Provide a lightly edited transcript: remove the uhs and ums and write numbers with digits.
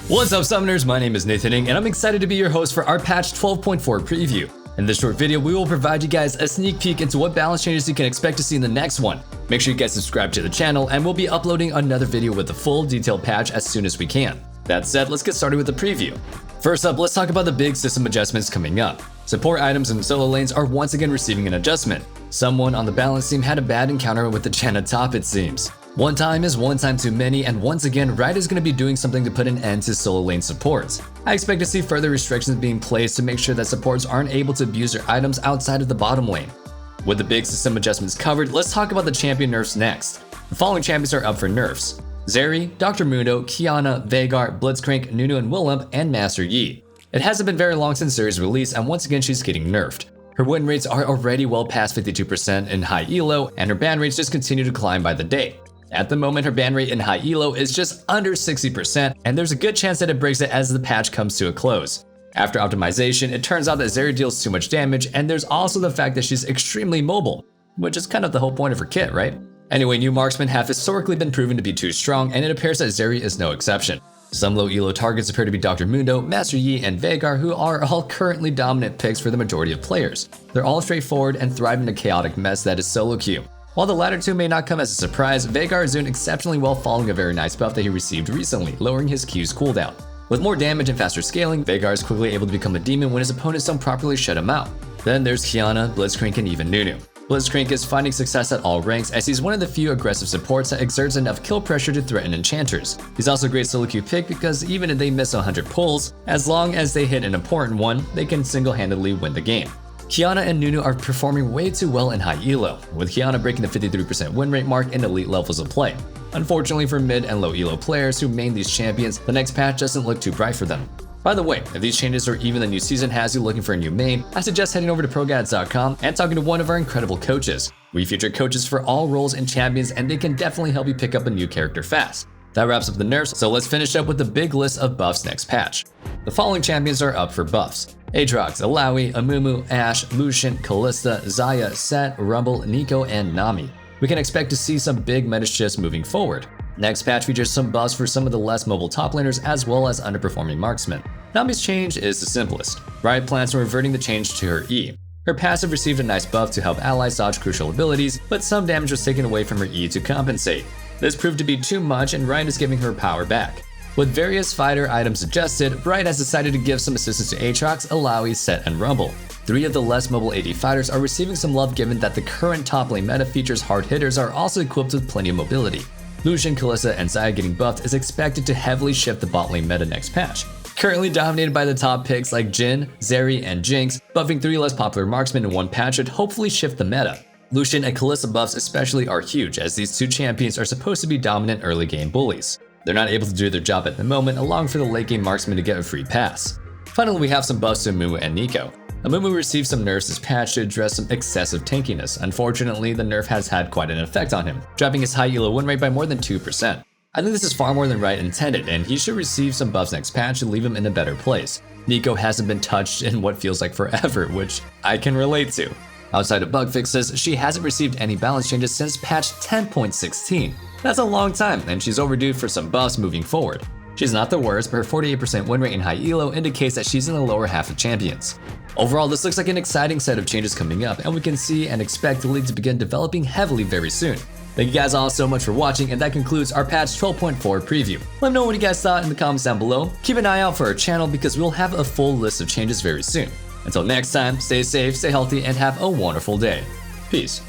What's up, Summoners? My name is Nathan Ng, and I'm excited to be your host for our patch 12.4 preview. In this short video, we will provide you guys a sneak peek into what balance changes you can expect to see in the next one. Make sure you guys subscribe to the channel, and we'll be uploading another video with the full detailed patch as soon as we can. That said, let's get started with the preview. First up, let's talk about the big system adjustments coming up. Support items and solo lanes are once again receiving an adjustment. Someone on the balance team had a bad encounter with the Janna top, it seems. One time is one time too many, and once again, Riot is going to be doing something to put an end to solo lane supports. I expect to see further restrictions being placed to make sure that supports aren't able to abuse their items outside of the bottom lane. With the big system adjustments covered, let's talk about the champion nerfs next. The following champions are up for nerfs: Zeri, Dr. Mundo, Qiyana, Veigar, Blitzcrank, Nunu and Willump, and Master Yi. It hasn't been very long since Zeri's release, and once again she's getting nerfed. Her win rates are already well past 52% in high elo, and her ban rates just continue to climb by the day. At the moment, her ban rate in high elo is just under 60%, and there's a good chance that it breaks it as the patch comes to a close. After optimization, it turns out that Zeri deals too much damage, and there's also the fact that she's extremely mobile, which is kind of the whole point of her kit, right? Anyway, new marksmen have historically been proven to be too strong, and it appears that Zeri is no exception. Some low elo targets appear to be Dr. Mundo, Master Yi, and Veigar, who are all currently dominant picks for the majority of players. They're all straightforward and thrive in a chaotic mess that is solo queue. While the latter two may not come as a surprise, Veigar is doing exceptionally well following a very nice buff that he received recently, lowering his Q's cooldown. With more damage and faster scaling, Veigar is quickly able to become a demon when his opponents don't properly shut him out. Then there's Qiyana, Blitzcrank, and even Nunu. Blitzcrank is finding success at all ranks as he's one of the few aggressive supports that exerts enough kill pressure to threaten enchanters. He's also a great solo queue pick because even if they miss 100 pulls, as long as they hit an important one, they can single-handedly win the game. Qiyana and Nunu are performing way too well in high elo, with Qiyana breaking the 53% win rate mark in elite levels of play. Unfortunately for mid and low elo players who main these champions, the next patch doesn't look too bright for them. By the way, if these changes or even the new season has you looking for a new main, I suggest heading over to ProGuides.com and talking to one of our incredible coaches. We feature coaches for all roles and champions, and they can definitely help you pick up a new character fast. That wraps up the nerfs, so let's finish up with the big list of buffs next patch. The following champions are up for buffs: Aatrox, Illaoi, Amumu, Ashe, Lucian, Kalista, Xayah, Sett, Rumble, Neeko, and Nami. We can expect to see some big meta shifts moving forward. Next patch features some buffs for some of the less mobile top laners as well as underperforming marksmen. Nami's change is the simplest. Riot plans on reverting the change to her E. Her passive received a nice buff to help allies dodge crucial abilities, but some damage was taken away from her E to compensate. This proved to be too much, and Riot is giving her power back. With various fighter items adjusted, Riot has decided to give some assistance to Aatrox, Illaoi, Sett, and Rumble. 3 of the less mobile AD fighters are receiving some love given that the current top lane meta features hard hitters are also equipped with plenty of mobility. Lucian, Kalista, and Xayah getting buffed is expected to heavily shift the bot lane meta next patch. Currently dominated by the top picks like Jhin, Zeri, and Jinx, buffing 3 less popular marksmen in one patch should hopefully shift the meta. Lucian and Kalista buffs especially are huge, as these two champions are supposed to be dominant early game bullies. They're not able to do their job at the moment, allowing for the late game marksman to get a free pass. Finally, we have some buffs to Amumu and Neeko. Amumu received some nerfs this patch to address some excessive tankiness. Unfortunately, the nerf has had quite an effect on him, dropping his high elo win rate by more than 2%. I think this is far more than Riot intended, and he should receive some buffs next patch to leave him in a better place. Neeko hasn't been touched in what feels like forever, which I can relate to. Outside of bug fixes, she hasn't received any balance changes since patch 10.16. That's a long time, and she's overdue for some buffs moving forward. She's not the worst, but her 48% win rate in high elo indicates that she's in the lower half of champions. Overall, this looks like an exciting set of changes coming up, and we can see and expect the league to begin developing heavily very soon. Thank you guys all so much for watching, and that concludes our patch 12.4 preview. Let me know what you guys thought in the comments down below. Keep an eye out for our channel because we'll have a full list of changes very soon. Until next time, stay safe, stay healthy, and have a wonderful day. Peace.